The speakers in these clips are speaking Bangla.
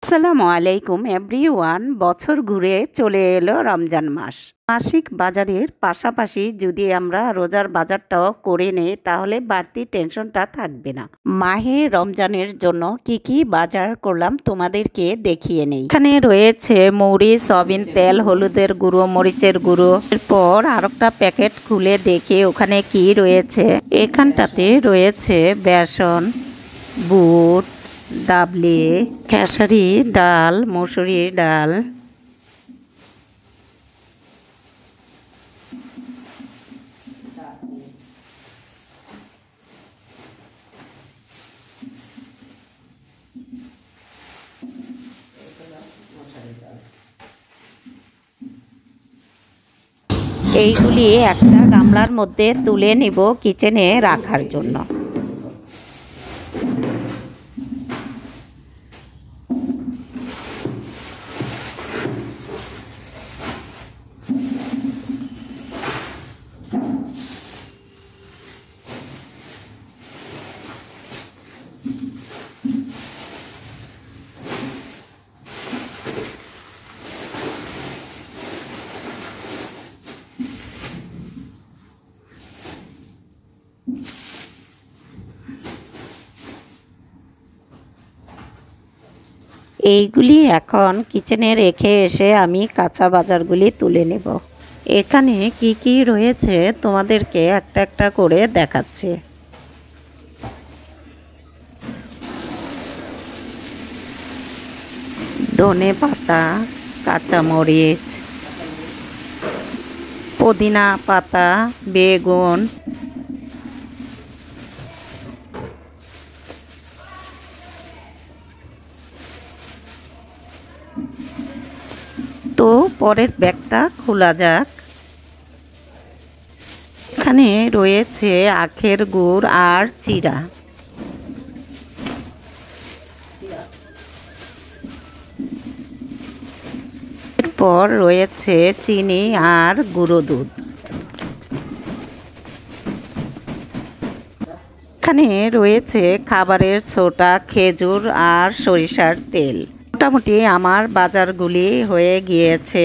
আসসালামু আলাইকুম এভরিওয়ান। বছর ঘুরে চলে এলো রমজান মাস। মাসিক বাজারের পাশাপাশি যদি আমরা রোজার বাজারটাও করে নেই তাহলে বাড়তি টেনশনটা থাকবে না। মাহে রমজানের জন্য কি কি বাজার করলাম তোমাদেরকে দেখিয়ে নেই। এখানে রয়েছে মৌরি, সয়াবিন তেল, হলুদের গুঁড়ো, মরিচের গুঁড়ো। এরপর আরেকটা প্যাকেট খুলে দেখে ওখানে কি রয়েছে। এখানটাতে রয়েছে বেসন, বুট, ডাবলি, খেসারি ডাল, মসুরির ডাল, এইগুলি একটা গামলার মধ্যে তুলে নিব কিচেনে রাখার জন্য। এইগুলি এখন কিচেনে রেখে এসে আমি কাঁচা বাজারগুলি তুলে নেব। এখানে কি কি রয়েছে তোমাদেরকে একটা একটা করে দেখাচ্ছি। ধনে পাতা, কাঁচামরিচ, পুদিনা পাতা, বেগুন, তো পরের ব্যাগটা খোলা যাক। এখানে রয়েছে আখের গুড় আর চিড়া। এরপর রয়েছে চিনি আর গুঁড়ো দুধ। এখানে রয়েছে খাবারের ছোটা, খেজুর আর সরিষার তেল। মোটামুটি আমার বাজারগুলি হয়ে গিয়েছে।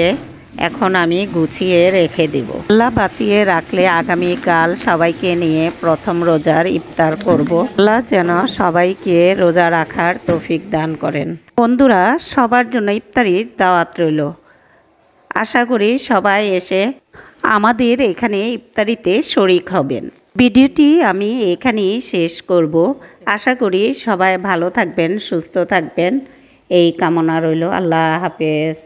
এখন আমি গুছিয়ে রেখে দেব। আল্লাহ বাঁচিয়ে রাখলে আগামীকাল সবাইকে নিয়ে প্রথম রোজার ইফতার করব। আল্লাহ যেন সবাইকে রোজা রাখার তৌফিক দান করেন। বন্ধুরা, সবার জন্য ইফতারির দাওয়াত রইল। আশা করি সবাই এসে আমাদের এখানে ইফতারিতে শরিক হবেন। ভিডিওটি আমি এখানেই শেষ করব। আশা করি সবাই ভালো থাকবেন, সুস্থ থাকবেন, এই কামনা রইল। আল্লাহ হাফেজ।